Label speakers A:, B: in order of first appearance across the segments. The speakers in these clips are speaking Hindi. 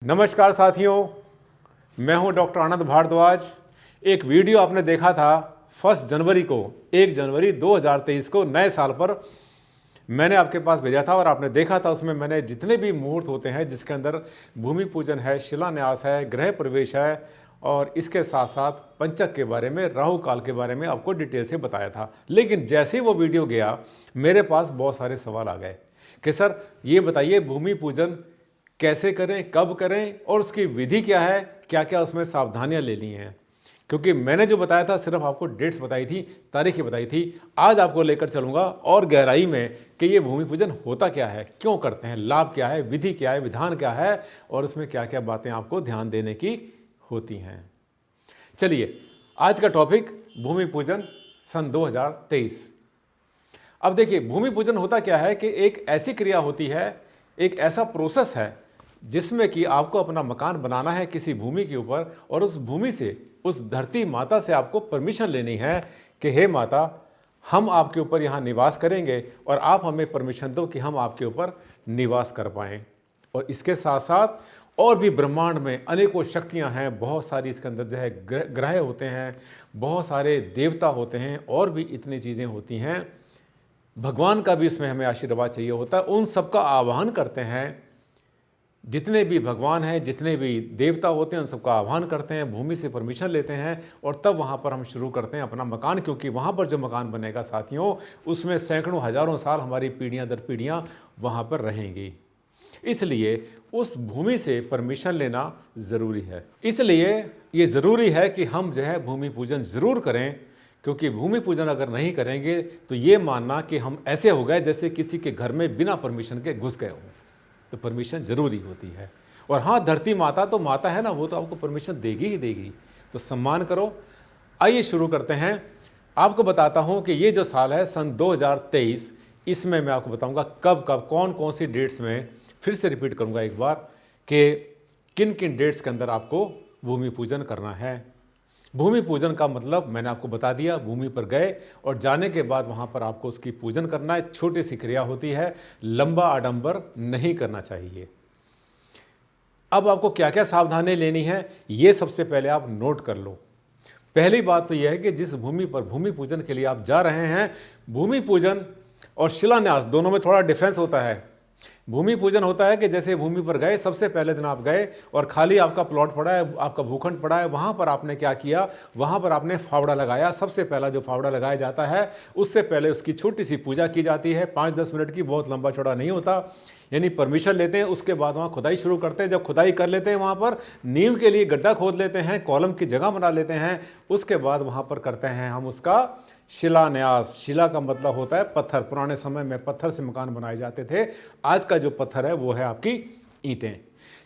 A: नमस्कार साथियों, मैं हूं डॉक्टर आनंद भारद्वाज। एक वीडियो आपने देखा था 1 जनवरी को, 1 जनवरी 2023 को नए साल पर मैंने आपके पास भेजा था और आपने देखा था। उसमें मैंने जितने भी मुहूर्त होते हैं जिसके अंदर भूमि पूजन है, शिलान्यास है, गृह प्रवेश है और इसके साथ साथ पंचक के बारे में, राहु काल के बारे में आपको डिटेल से बताया था। लेकिन जैसे ही वो वीडियो गया मेरे पास बहुत सारे सवाल आ गए कि सर ये बताइए भूमि पूजन कैसे करें, कब करें और उसकी विधि क्या है, क्या क्या उसमें सावधानियां लेनी हैं। क्योंकि मैंने जो बताया था सिर्फ आपको डेट्स बताई थी, तारीखें बताई थी। आज आपको लेकर चलूंगा और गहराई में कि ये भूमि पूजन होता क्या है, क्यों करते हैं, लाभ क्या है, विधि क्या है, विधान क्या है और उसमें क्या क्या बातें आपको ध्यान देने की होती हैं। चलिए, आज का टॉपिक भूमि पूजन सन 2023। अब देखिए, भूमि पूजन होता क्या है कि एक ऐसी क्रिया होती है, एक ऐसा प्रोसेस है जिसमें कि आपको अपना मकान बनाना है किसी भूमि के ऊपर और उस भूमि से, उस धरती माता से आपको परमिशन लेनी है कि हे माता, हम आपके ऊपर यहाँ निवास करेंगे और आप हमें परमिशन दो कि हम आपके ऊपर निवास कर पाएँ। और इसके साथ साथ और भी ब्रह्मांड में अनेकों शक्तियाँ हैं, बहुत सारी इसके अंदर जो है ग्रह होते हैं, बहुत सारे देवता होते हैं और भी इतनी चीज़ें होती हैं। भगवान का भी इसमें हमें आशीर्वाद चाहिए होता है। उन सबका आह्वान करते हैं, जितने भी भगवान हैं, जितने भी देवता होते हैं उन सबका आह्वान करते हैं, भूमि से परमिशन लेते हैं और तब वहाँ पर हम शुरू करते हैं अपना मकान। क्योंकि वहाँ पर जो मकान बनेगा साथियों, उसमें सैकड़ों हजारों साल हमारी पीढ़ियाँ दर पीढ़ियाँ वहाँ पर रहेंगी। इसलिए उस भूमि से परमिशन लेना ज़रूरी है। इसलिए ये ज़रूरी है कि हम जो है भूमि पूजन ज़रूर करें। क्योंकि भूमि पूजन अगर नहीं करेंगे तो ये मानना कि हम ऐसे हो गए जैसे किसी के घर में बिना परमिशन के घुस गए हों। तो परमिशन ज़रूरी होती है। और हाँ, धरती माता तो माता है ना, वो तो आपको परमिशन देगी ही देगी, तो सम्मान करो। आइए शुरू करते हैं। आपको बताता हूँ कि ये जो साल है सन 2023, इसमें मैं आपको बताऊँगा कब कब कौन कौन सी डेट्स में, फिर से रिपीट करूँगा एक बार कि किन किन डेट्स के अंदर आपको भूमि पूजन करना है। भूमि पूजन का मतलब मैंने आपको बता दिया, भूमि पर गए और जाने के बाद वहाँ पर आपको उसकी पूजन करना है। छोटी सी क्रिया होती है, लंबा आडंबर नहीं करना चाहिए। अब आपको क्या क्या सावधानी लेनी है ये सबसे पहले आप नोट कर लो। पहली बात तो यह है कि जिस भूमि पर भूमि पूजन के लिए आप जा रहे हैं, भूमि पूजन और शिलान्यास दोनों में थोड़ा डिफरेंस होता है। भूमि पूजन होता है कि जैसे भूमि पर गए, सबसे पहले दिन आप गए और खाली आपका प्लॉट पड़ा है, आपका भूखंड पड़ा है, वहाँ पर आपने क्या किया, वहाँ पर आपने फावड़ा लगाया। सबसे पहला जो फावड़ा लगाया जाता है उससे पहले उसकी छोटी सी पूजा की जाती है, 5-10 मिनट की, बहुत लंबा चौड़ा नहीं होता। यानी परमिशन लेते हैं, उसके बाद वहाँ खुदाई शुरू करते हैं। जब खुदाई कर लेते हैं, वहाँ पर नींव के लिए गड्ढा खोद लेते हैं, कॉलम की जगह बना लेते हैं। उसके बाद वहाँ पर करते हैं हम उसका शिलान्यास। शिला का मतलब होता है पत्थर। पुराने समय में पत्थर से मकान बनाए जाते थे। आज का जो पत्थर है वो है आपकी ईंटें।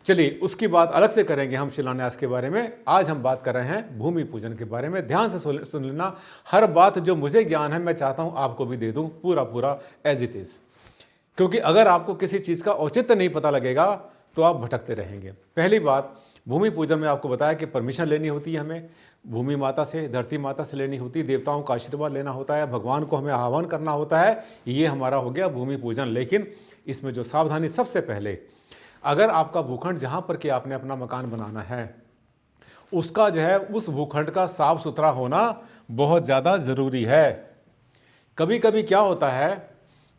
A: चलिए, उसकी बात अलग से करेंगे हम शिलान्यास के बारे में। आज हम बात कर रहे हैं भूमि पूजन के बारे में। ध्यान से सुन लेना। हर बात जो मुझे ज्ञान है मैं चाहता हूं आपको भी दे दूं, पूरा पूरा एज इट इज। क्योंकि अगर आपको किसी चीज़ का औचित्य नहीं पता लगेगा तो आप भटकते रहेंगे। पहली बात, भूमि पूजन में आपको बताया कि परमिशन लेनी होती है, हमें भूमि माता से, धरती माता से लेनी होती है, देवताओं का आशीर्वाद लेना होता है, भगवान को हमें आह्वान करना होता है। ये हमारा हो गया भूमि पूजन। लेकिन इसमें जो सावधानी, सबसे पहले अगर आपका भूखंड जहाँ पर कि आपने अपना मकान बनाना है उसका जो है, उस भूखंड का साफ सुथरा होना बहुत ज़्यादा ज़रूरी है। कभी कभी क्या होता है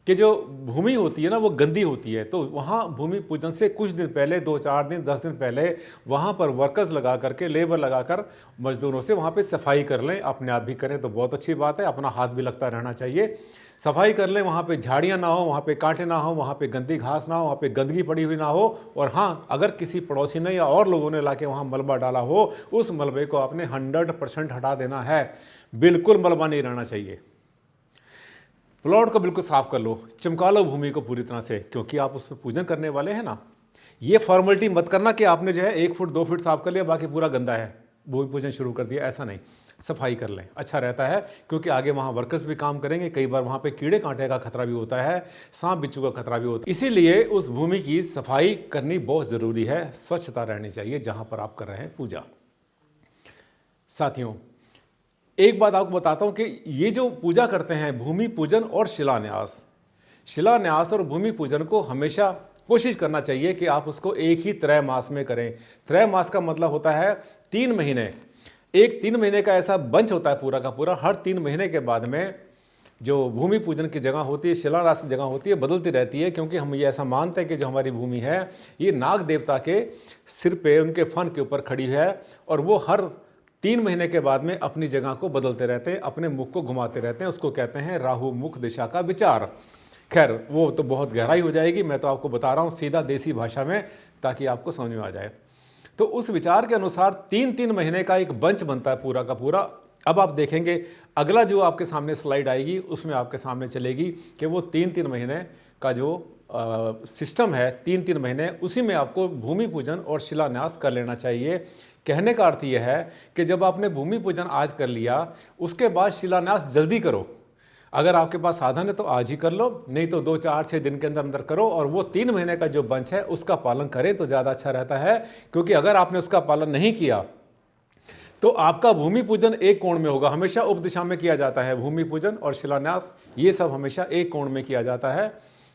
A: कि जो भूमि होती है ना वो गंदी होती है, तो वहाँ भूमि पूजन से कुछ दिन पहले, 2-4 दिन, 10 दिन पहले वहाँ पर वर्कर्स लगा करके, लेबर लगाकर, मजदूरों से वहाँ पे सफाई कर लें। अपने आप भी करें तो बहुत अच्छी बात है, अपना हाथ भी लगता रहना चाहिए। सफाई कर लें, वहाँ पे झाड़ियाँ ना हो, वहाँ पे कांटे ना हो, वहाँ पे गंदी घास ना हो, वहाँ पे गंदगी पड़ी हुई ना हो। और हाँ, अगर किसी पड़ोसी ने या और लोगों ने लाके वहाँ मलबा डाला हो, उस मलबे को आपने 100% हटा देना है। बिल्कुल मलबा नहीं रहना चाहिए। प्लॉट को बिल्कुल साफ कर लो, चमका लो भूमि को पूरी तरह से, क्योंकि आप उसमें पूजन करने वाले हैं ना। ये फॉर्मेलिटी मत करना कि आपने जो है 1 फुट 2 फुट साफ कर लिया, बाकी पूरा गंदा है, भूमि पूजन शुरू कर दिया। ऐसा नहीं, सफाई कर लें, अच्छा रहता है। क्योंकि आगे वहाँ वर्कर्स भी काम करेंगे, कई बार वहाँ पे कीड़े कांटे का खतरा भी होता है, सांप बिच्छू का खतरा भी होता है। इसीलिए उस भूमि की सफाई करनी बहुत ज़रूरी है, स्वच्छता रहनी चाहिए जहाँ पर आप कर रहे हैं पूजा। साथियों, एक बात आपको बताता हूं कि ये जो पूजा करते हैं, भूमि पूजन और शिलान्यास, शिलान्यास और भूमि पूजन को हमेशा कोशिश करना चाहिए कि आप उसको एक ही त्रैमास में करें। त्रैमास का मतलब होता है 3 महीने। एक 3 महीने का ऐसा बंच होता है पूरा का पूरा। हर 3 महीने के बाद में जो भूमि पूजन की जगह होती है, शिलान्यास की जगह होती है, बदलती रहती है, क्योंकि हम ये ऐसा मानते हैं कि जो हमारी भूमि है ये नाग देवता के सिर पे, उनके फन के ऊपर खड़ी है और वो हर 3 महीने के बाद में अपनी जगह को बदलते रहते हैं, अपने मुख को घुमाते रहते हैं। उसको कहते हैं राहु मुख दिशा का विचार। खैर वो तो बहुत गहराई हो जाएगी, मैं तो आपको बता रहा हूँ सीधा देसी भाषा में, ताकि आपको समझ में आ जाए। तो उस विचार के अनुसार 3-3 महीने का एक बंच बनता है पूरा का पूरा। अब आप देखेंगे अगला जो आपके सामने स्लाइड आएगी उसमें आपके सामने चलेगी कि वो 3-3 महीने का जो सिस्टम है, 3-3 महीने, उसी में आपको भूमि पूजन और शिलान्यास कर लेना चाहिए। कहने का अर्थ यह है कि जब आपने भूमि पूजन आज कर लिया, उसके बाद शिलान्यास जल्दी करो। अगर आपके पास साधन है तो आज ही कर लो, नहीं तो 2-4-6 दिन के अंदर अंदर करो। और वो 3 महीने का जो बंच है उसका पालन करें तो ज़्यादा अच्छा रहता है, क्योंकि अगर आपने उसका पालन नहीं किया तो आपका भूमि पूजन एक कोण में होगा। हमेशा उप दिशा में किया जाता है भूमि पूजन और शिलान्यास, ये सब हमेशा एक कोण में किया जाता है।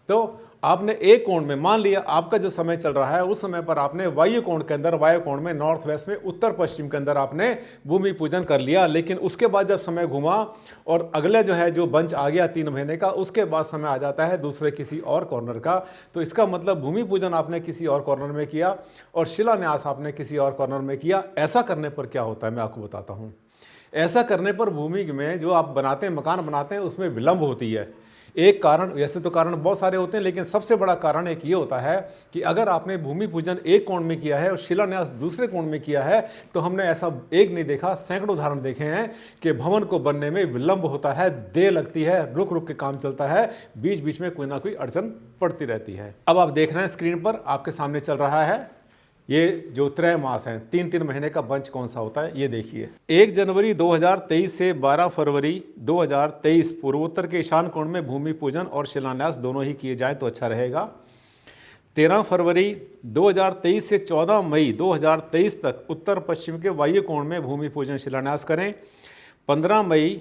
A: तो आपने एक कोण में, मान लिया आपका जो समय चल रहा है उस समय पर आपने वायु कोण के अंदर, वायु कोण में, नॉर्थ वेस्ट में, उत्तर पश्चिम के अंदर आपने भूमि पूजन कर लिया। लेकिन उसके बाद जब समय घुमा और अगले जो है जो बंच आ गया 3 महीने का, उसके बाद समय आ जाता है दूसरे किसी और कॉर्नर का। तो इसका मतलब भूमि पूजन आपने किसी और कॉर्नर में किया और शिलान्यास आपने किसी और कॉर्नर में किया। ऐसा करने पर क्या होता है मैं आपको बताता हूँ। ऐसा करने पर भूमि में जो आप बनाते हैं, मकान बनाते हैं, उसमें विलंब होती है। एक कारण, वैसे तो कारण बहुत सारे होते हैं, लेकिन सबसे बड़ा कारण एक ये होता है कि अगर आपने भूमि पूजन एक कोण में किया है और शिलान्यास दूसरे कोण में किया है, तो हमने ऐसा एक नहीं देखा, सैकड़ों उदाहरण देखे हैं कि भवन को बनने में विलंब होता है, देर लगती है, रुक रुक के काम चलता है, बीच बीच में कोई ना कोई अड़चन पड़ती रहती है। अब आप देख रहे हैं स्क्रीन पर आपके सामने चल रहा है ये जो त्रैमास हैं, 3-3 महीने का बंच कौन सा होता है, ये देखिए। 1 जनवरी 2023 से 12 फरवरी 2023 पूर्वोत्तर के ईशान कोण में भूमि पूजन और शिलान्यास दोनों ही किए जाएं तो अच्छा रहेगा। 13 फरवरी 2023 से 14 मई 2023 तक उत्तर पश्चिम के वायु कोण में भूमि पूजन शिलान्यास करें। 15 मई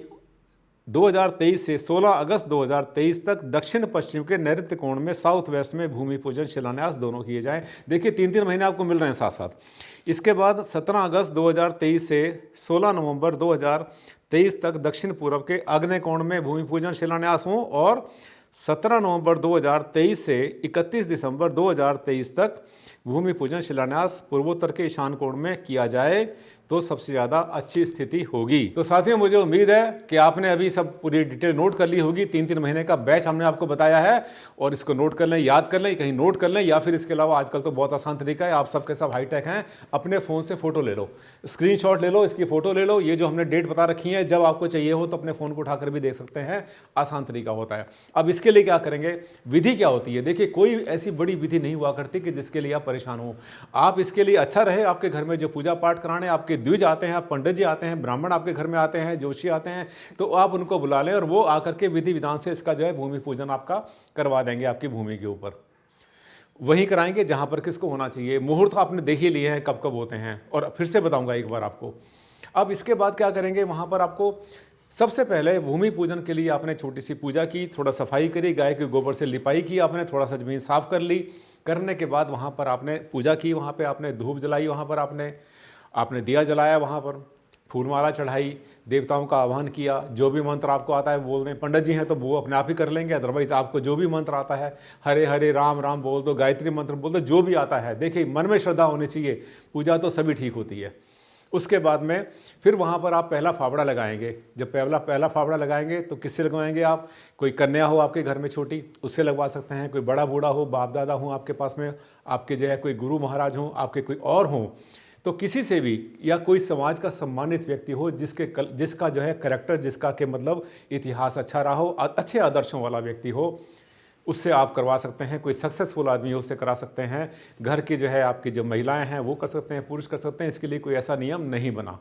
A: 2023 से 16 अगस्त 2023 तक दक्षिण पश्चिम के नैऋत्य कोण में, साउथ वेस्ट में भूमि पूजन शिलान्यास दोनों किए जाएं। देखिए 3-3 महीने आपको मिल रहे हैं साथ साथ। इसके बाद 17 अगस्त 2023 से 16 नवंबर 2023 तक दक्षिण पूर्व के आग्नेय कोण में भूमि पूजन शिलान्यास हों और 17 नवंबर 2023 से 31 दिसंबर 2023 तक भूमि पूजन शिलान्यास पूर्वोत्तर के ईशान कोण में किया जाए तो सबसे ज़्यादा अच्छी स्थिति होगी। तो साथियों, मुझे उम्मीद है कि आपने अभी सब पूरी डिटेल नोट कर ली होगी। 3-3 महीने का बैच हमने आपको बताया है और इसको नोट कर लें, याद कर लें, कहीं नोट कर लें, या फिर इसके अलावा आजकल तो बहुत आसान तरीका है, आप सबके सब हाईटेक हैं, अपने फ़ोन से फ़ोटो ले लो, स्क्रीनशॉट ले लो, इसकी फ़ोटो ले लो। ये जो हमने डेट बता रखी है, जब आपको चाहिए हो तो अपने फ़ोन को उठाकर भी देख सकते हैं, आसान तरीका होता है। अब इसके लिए क्या करेंगे, विधि क्या होती है। देखिए कोई ऐसी बड़ी विधि नहीं हुआ करती कि जिसके लिए आप परेशान हो। आप इसके लिए अच्छा रहे, आपके घर में जो पूजा पाठ कराने आपके द्विज आते हैं, पंडित जी आते हैं, ब्राह्मण आपके घर में आते हैं, जोशी आते हैं, तो आप उनको बुला लें और वो आकर के विधि विधान से इसका जो है भूमि पूजन आपका करवा देंगे आपकी भूमि के ऊपर। वहीं कराएंगे जहां पर किसको होना चाहिए। मुहूर्त आपने देख ही लिए हैं कब कब होते हैं, और फिर से बताऊंगा एक बार आपको। अब इसके बाद क्या करेंगे, वहां पर आपको सबसे पहले भूमि पूजन के लिए आपने छोटी सी पूजा की, थोड़ा सफाई करी, गाय के गोबर से लिपाई की आपने, थोड़ा सा जमीन साफ कर ली। करने के बाद वहाँ पर आपने पूजा की, वहाँ पर आपने धूप जलाई, वहाँ पर आपने दिया जलाया, वहाँ पर फूलमाला चढ़ाई, देवताओं का आह्वान किया। जो भी मंत्र आपको आता है बोल दें, पंडित जी हैं तो वो अपने आप ही कर लेंगे, अदरवाइज आपको जो भी मंत्र आता है, हरे हरे राम राम बोल दो, गायत्री मंत्र बोल दो, जो भी आता है। देखिए मन में श्रद्धा होनी चाहिए, पूजा तो सभी ठीक होती है। उसके बाद में फिर वहाँ पर आप पहला फावड़ा लगाएंगे। जब पहला फावड़ा लगाएंगे तो किससे लगवाएंगे आप, कोई कन्या हो आपके घर में छोटी, उससे लगवा सकते हैं। कोई बड़ा बूढ़ा हो, बाप दादा हो आपके पास में, आपके जो है कोई गुरु महाराज हो, आपके कोई और हों, तो किसी से भी, या कोई समाज का सम्मानित व्यक्ति हो जिसका जो है करेक्टर, जिसका के मतलब इतिहास अच्छा रहा हो, अच्छे आदर्शों वाला व्यक्ति हो, उससे आप करवा सकते हैं। कोई सक्सेसफुल आदमी हो, उससे करा सकते हैं। घर की जो है आपकी जो महिलाएं हैं वो कर सकते हैं, पुरुष कर सकते हैं। इसके लिए कोई ऐसा नियम नहीं बना,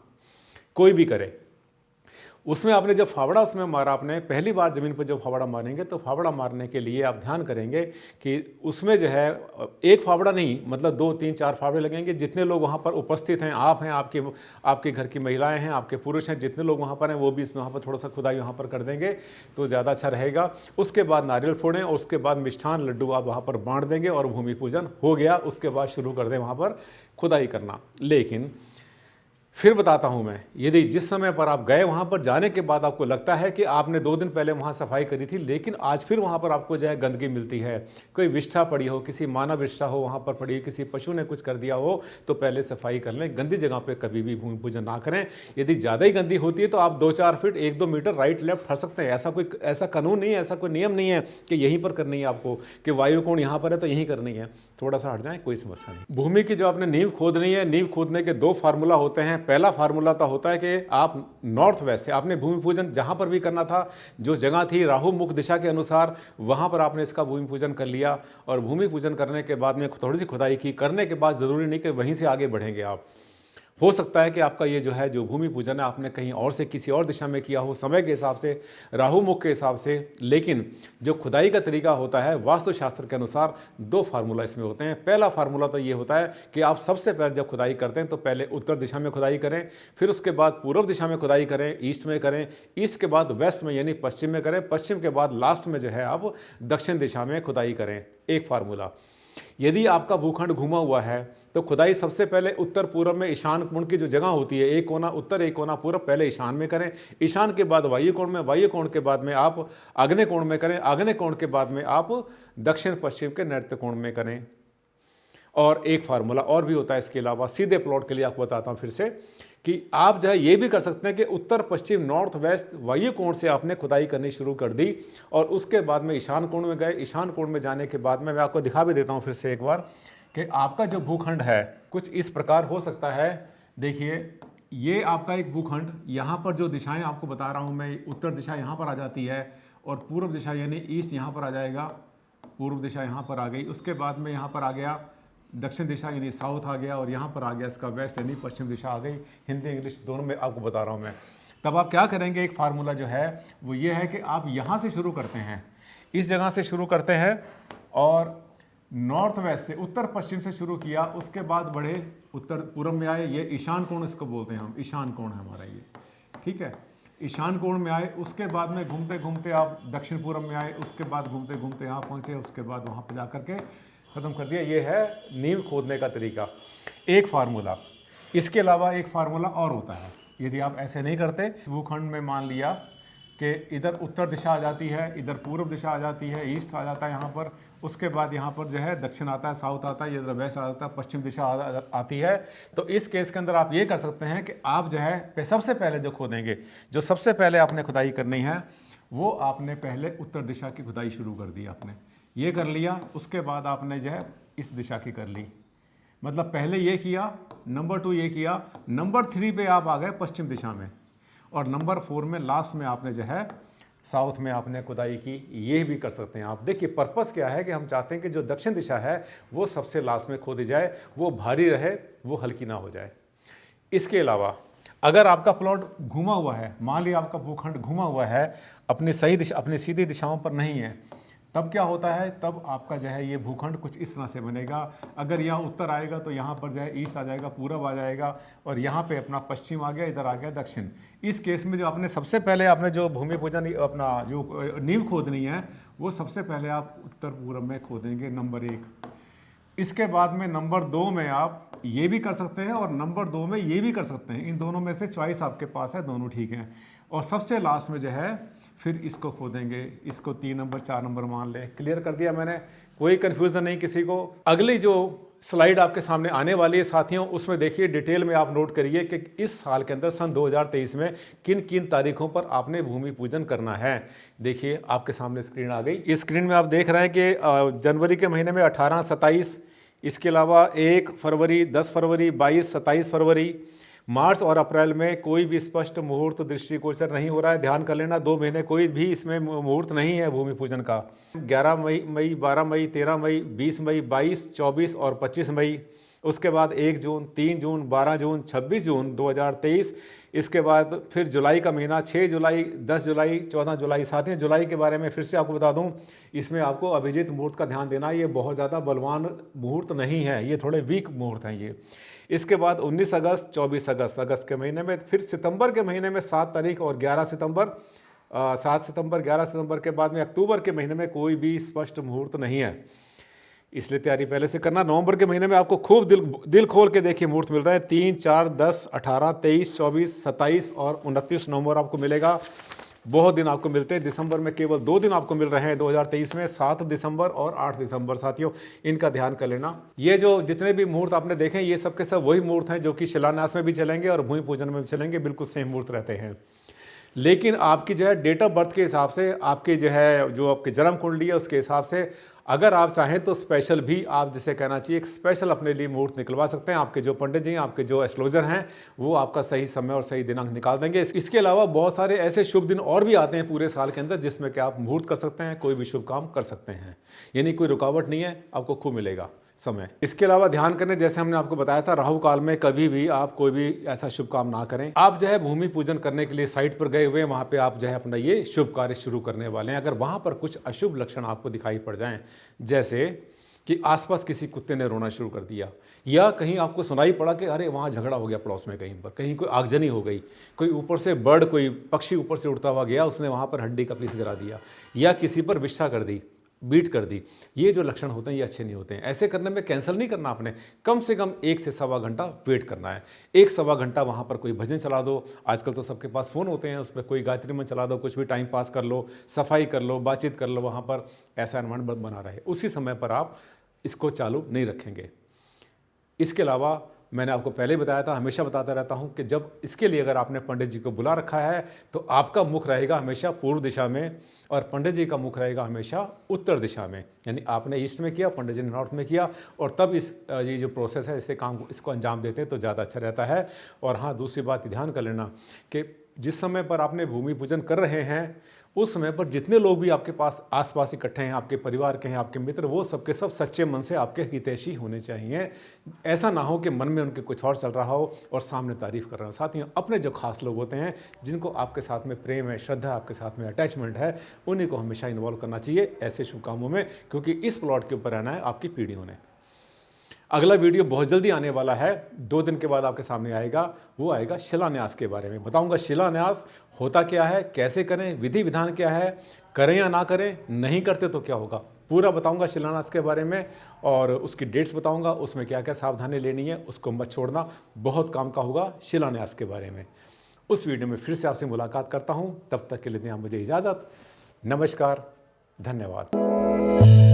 A: कोई भी करे। उसमें आपने जब फावड़ा उसमें मारा, आपने पहली बार ज़मीन पर जब फावड़ा मारेंगे तो फावड़ा मारने के लिए आप ध्यान करेंगे कि उसमें जो है एक फावड़ा नहीं, मतलब 2 3 4 फावड़े लगेंगे। जितने लोग वहाँ पर उपस्थित हैं, आप हैं, आपके घर की महिलाएं हैं, आपके पुरुष हैं, जितने लोग वहाँ पर हैं वो भी इसमें वहाँ पर थोड़ा सा खुदाई वहाँ पर कर देंगे तो ज़्यादा अच्छा रहेगा। उसके बाद नारियल फोड़ें और उसके बाद मिष्ठान लड्डू आप वहाँ पर बांट देंगे और भूमि पूजन हो गया। उसके बाद शुरू कर दें वहाँ पर खुदाई करना। लेकिन फिर बताता हूं मैं, यदि जिस समय पर आप गए वहां पर जाने के बाद आपको लगता है कि आपने 2 दिन पहले वहां सफाई करी थी, लेकिन आज फिर वहां पर आपको जो है गंदगी मिलती है, कोई विष्ठा पड़ी हो, किसी मानव विष्ठा हो वहां पर पड़ी, किसी पशु ने कुछ कर दिया हो, तो पहले सफाई कर लें। गंदी जगह पर कभी भी भूमि पूजन ना करें। यदि ज़्यादा ही गंदी होती है तो आप 2-4 फीट 1-2 मीटर राइट लेफ्ट हट सकते हैं। ऐसा कानून नहीं है, ऐसा कोई नियम नहीं है कि यहीं पर करनी है आपको, कि वायु कोण यहाँ पर है तो यहीं करनी है। थोड़ा सा हट जाए, कोई समस्या नहीं। भूमि की जो आपने नींव खोदनी है, नींव खोदने के 2 फार्मूला होते हैं। पहला फार्मूला होता है कि आप नॉर्थ वेस्ट से आपने भूमि पूजन जहां पर भी करना था, जो जगह थी राहु मुख दिशा के अनुसार, वहां पर आपने इसका भूमि पूजन कर लिया। और भूमि पूजन करने के बाद में थोड़ी सी खुदाई की, करने के बाद जरूरी नहीं कि वहीं से आगे बढ़ेंगे आप। हो सकता है कि आपका ये जो है जो भूमि पूजन है आपने कहीं और से किसी और दिशा में किया हो, समय के हिसाब से, राहु मुख के हिसाब से। लेकिन जो खुदाई का तरीका होता है वास्तुशास्त्र के अनुसार 2 फार्मूला इसमें होते हैं। पहला फार्मूला तो ये होता है कि आप सबसे पहले जब खुदाई करते हैं तो पहले उत्तर दिशा में खुदाई करें, फिर उसके बाद पूर्व दिशा में खुदाई करें, ईस्ट में करें, ईस्ट के बाद वेस्ट में यानी पश्चिम में करें, पश्चिम के बाद लास्ट में जो है आप दक्षिण दिशा में खुदाई करें। एक फार्मूला। यदि आपका भूखंड घुमा हुआ है तो खुदाई सबसे पहले उत्तर पूर्व में ईशान कोण की जो जगह होती है, एक कोना उत्तर एक कोना पूर्व, पहले ईशान में करें, ईशान के बाद वायु कोण में, वायु कोण के बाद में आप आग्नेय कोण में करें, आग्नेय कोण के बाद में आप दक्षिण पश्चिम के नैऋत्य कोण में करें। और एक फार्मूला और भी होता है इसके अलावा, सीधे प्लॉट के लिए आपको बताता हूँ फिर से, कि आप जो है ये भी कर सकते हैं कि उत्तर पश्चिम नॉर्थ वेस्ट वायु कोण से आपने खुदाई करनी शुरू कर दी और उसके बाद में ईशान कोण में गए। ईशान कोण में जाने के बाद में मैं आपको दिखा भी देता हूँ फिर से एक बार कि आपका जो भूखंड है कुछ इस प्रकार हो सकता है। देखिए, ये आपका एक भूखंड, यहाँ पर जो दिशाएं आपको बता रहा हूँ मैं, उत्तर दिशा यहाँ पर आ जाती है और पूर्व दिशा यानी ईस्ट यहाँ पर आ जाएगा, पूर्व दिशा यहाँ पर आ गई। उसके बाद में यहाँ पर आ गया दक्षिण दिशा यानी साउथ आ गया और यहाँ पर आ गया इसका वेस्ट यानी पश्चिम दिशा आ गई। हिंदी इंग्लिश दोनों में आपको बता रहा हूँ मैं। तब आप क्या करेंगे, एक फार्मूला जो है वो ये है कि आप यहाँ से शुरू करते हैं, इस जगह से शुरू करते हैं और नॉर्थ वेस्ट से उत्तर पश्चिम से शुरू किया, उसके बाद बढ़े उत्तर पूर्व में आए, ये ईशान कोण इसको बोलते हैं हम, ईशान कोण है हमारा ये, ठीक है। ईशान कोण में आए, उसके बाद में घूमते घूमते आप दक्षिण पूर्व में आए, उसके बाद घूमते घूमते यहाँ पहुँचे, उसके बाद वहाँ पर जा करके ख़त्म कर दिया। ये है नींव खोदने का तरीका, एक फार्मूला। इसके अलावा एक फार्मूला और होता है, यदि आप ऐसे नहीं करते, भूखंड में मान लिया कि इधर उत्तर दिशा आ जाती है, इधर पूर्व दिशा आ जाती है, ईस्ट आ जाता है यहाँ पर, उसके बाद यहाँ पर जो है दक्षिण आता है, साउथ आता है, इधर वेस्ट आ जाता है, पश्चिम दिशा आती है। तो इस केस के अंदर आप ये कर सकते हैं कि आप जो है सबसे पहले जो खोदेंगे, जो सबसे पहले आपने खुदाई करनी है वो आपने पहले उत्तर दिशा की खुदाई शुरू कर दी, आपने ये कर लिया। उसके बाद आपने जो है इस दिशा की कर ली, मतलब पहले ये किया, नंबर 2 ये किया, नंबर 3 पे आप आ गए पश्चिम दिशा में, और नंबर 4 में लास्ट में आपने जो है साउथ में आपने खुदाई की। ये भी कर सकते हैं आप। देखिए, पर्पस क्या है कि हम चाहते हैं कि जो दक्षिण दिशा है वो सबसे लास्ट में खोदी जाए, वो भारी रहे, वो हल्की ना हो जाए। इसके अलावा अगर आपका प्लॉट घुमा हुआ है, मान लिया आपका भूखंड घुमा हुआ है, अपनी सही दिशा, अपनी सीधी दिशाओं पर नहीं है, तब क्या होता है, तब आपका जो है ये भूखंड कुछ इस तरह से बनेगा। अगर यहाँ उत्तर आएगा तो यहाँ पर जो है ईस्ट आ जाएगा, पूरब आ जाएगा, और यहाँ पे अपना पश्चिम आ गया, इधर आ गया दक्षिण। इस केस में जो आपने सबसे पहले आपने जो भूमि पूजन अपना जो नींव खोदनी है वो सबसे पहले आप उत्तर पूर्व में खोदेंगे, नंबर 1। इसके बाद में नंबर 2 में आप ये भी कर सकते हैं और नंबर 2 में ये भी कर सकते हैं। इन दोनों में से चॉइस आपके पास है, दोनों ठीक हैं। और सबसे लास्ट में जो है फिर इसको खोदेंगे, इसको 3 नंबर 4 नंबर मान लें। क्लियर कर दिया मैंने, कोई कन्फ्यूज़न नहीं किसी को। अगली जो स्लाइड आपके सामने आने वाली है साथियों, उसमें देखिए डिटेल में आप नोट करिए कि इस साल के अंदर सन 2023 में किन किन तारीखों पर आपने भूमि पूजन करना है। देखिए आपके सामने स्क्रीन आ गई। इस स्क्रीन में आप देख रहे हैं कि जनवरी के महीने में 18, 27, इसके अलावा 1 फरवरी, 10 फरवरी, 22, 27 फरवरी, मार्च और अप्रैल में कोई भी स्पष्ट मुहूर्त दृष्टिगोचर नहीं हो रहा है। ध्यान कर लेना, 2 महीने कोई भी इसमें मुहूर्त नहीं है भूमि पूजन का। 11 मई, 12 मई, 13 मई, 20 मई, 22, 24 और 25 मई, उसके बाद 1 जून, 3 जून, 12 जून, 26 जून 2023। इसके बाद फिर जुलाई का महीना 6 जुलाई, 10 जुलाई, 14 जुलाई। 7 जुलाई के बारे में फिर से आपको बता दूं, इसमें आपको अभिजीत मुहूर्त का ध्यान देना। ये बहुत ज़्यादा बलवान मुहूर्त नहीं है, ये थोड़े वीक मुहूर्त हैं ये। इसके बाद 19 अगस्त, 24 अगस्त, अगस्त के महीने में। फिर सितंबर के महीने में 7 तारीख और 11 सितंबर। 7 सितंबर, 11 सितंबर के बाद में अक्टूबर के महीने में कोई भी स्पष्ट मुहूर्त नहीं है, इसलिए तैयारी पहले से करना। नवंबर के महीने में आपको खूब दिल खोल के देखिए मुहूर्त मिल रहे हैं। 3, 4, 10, 18, 23, 24, 27 और 29 नवंबर आपको मिलेगा। बहुत दिन आपको मिलते हैं। दिसंबर में केवल 2 दिन आपको मिल रहे हैं 2023 में, 7 दिसंबर और 8 दिसंबर। साथियों, इनका ध्यान कर लेना। ये जो जितने भी मुहूर्त आपने देखे, ये सब के सब वही मुहूर्त हैं जो कि शिलान्यास में भी चलेंगे और भूमि पूजन में भी चलेंगे, बिल्कुल सेम मुहूर्त रहते हैं। लेकिन आपकी जो है डेट ऑफ बर्थ के हिसाब से, आपके जो आपकी जन्म कुंडली है उसके हिसाब से, अगर आप चाहें तो स्पेशल भी, आप जिसे कहना चाहिए एक स्पेशल अपने लिए मुहूर्त निकलवा सकते हैं। आपके जो पंडित जी हैं, आपके जो एस्ट्रोलॉजर हैं, वो आपका सही समय और सही दिनांक निकाल देंगे। इसके अलावा बहुत सारे ऐसे शुभ दिन और भी आते हैं पूरे साल के अंदर, जिसमें कि आप मुहूर्त कर सकते हैं, कोई भी शुभ काम कर सकते हैं, यानी कोई रुकावट नहीं है, आपको खूब मिलेगा समय। इसके अलावा ध्यान करने, जैसे हमने आपको बताया था, राहु काल में कभी भी आप कोई भी ऐसा शुभ काम ना करें। आप जो है भूमि पूजन करने के लिए साइट पर गए हुए हैं, वहां पे आप जो है अपना ये शुभ कार्य शुरू करने वाले हैं। अगर वहां पर कुछ अशुभ लक्षण आपको दिखाई पड़ जाएं, जैसे कि आसपास किसी कुत्ते ने रोना शुरू कर दिया, या कहीं आपको सुनाई पड़ा कि अरे वहाँ झगड़ा हो गया पड़ोस में, कहीं पर कहीं कोई आगजनी हो गई, कोई ऊपर से बर्ड, कोई पक्षी ऊपर से उड़ता हुआ गया, उसने वहाँ पर हड्डी का पीस गिरा दिया, या किसी पर विष्ठा कर दी, बीट कर दी, ये जो लक्षण होते हैं ये अच्छे नहीं होते हैं। ऐसे करने में कैंसिल नहीं करना आपने, कम से कम 1 से सवा घंटा वेट करना है। 1 सवा घंटा वहाँ पर कोई भजन चला दो, आजकल तो सबके पास फ़ोन होते हैं, उस पर कोई गायत्री मंत्र चला दो, कुछ भी टाइम पास कर लो, सफाई कर लो, बातचीत कर लो, वहाँ पर ऐसा एनवायरनमेंट बना रहे। उसी समय पर आप इसको चालू नहीं रखेंगे। इसके अलावा मैंने आपको पहले ही बताया था, हमेशा बताता रहता हूं कि जब इसके लिए अगर आपने पंडित जी को बुला रखा है तो आपका मुख रहेगा हमेशा पूर्व दिशा में और पंडित जी का मुख रहेगा हमेशा उत्तर दिशा में। यानी आपने ईस्ट में किया, पंडित जी ने नॉर्थ में किया, और तब ये जो प्रोसेस है इसको अंजाम देते हैं तो ज़्यादा अच्छा रहता है। और हाँ, दूसरी बात ध्यान कर लेना कि जिस समय पर आपने भूमि पूजन कर रहे हैं, उस समय पर जितने लोग भी आपके पास आसपास इकट्ठे हैं, आपके परिवार के हैं, आपके मित्र, वो सबके सब सच्चे मन से आपके हितैषी होने चाहिए। ऐसा ना हो कि मन में उनके कुछ और चल रहा हो और सामने तारीफ कर रहा हो। साथ ही अपने जो खास लोग होते हैं, जिनको आपके साथ में प्रेम है, श्रद्धा, आपके साथ में अटैचमेंट है, उन्हीं को हमेशा इन्वॉल्व करना चाहिए ऐसे शुभ कामों में, क्योंकि इस प्लॉट के ऊपर रहना है आपकी पीढ़ियों ने। अगला वीडियो बहुत जल्दी आने वाला है, 2 दिन के बाद आपके सामने आएगा। वो आएगा शिलान्यास के बारे में, बताऊंगा शिलान्यास होता क्या है, कैसे करें, विधि विधान क्या है, करें या ना करें, नहीं करते तो क्या होगा, पूरा बताऊंगा शिलान्यास के बारे में। और उसकी डेट्स बताऊंगा, उसमें क्या क्या सावधानी लेनी है, उसको मत छोड़ना, बहुत काम का होगा शिलान्यास के बारे में। उस वीडियो में फिर से आपसे मुलाकात करता हूँ, तब तक के लिए दें आप मुझे इजाज़त। नमस्कार, धन्यवाद।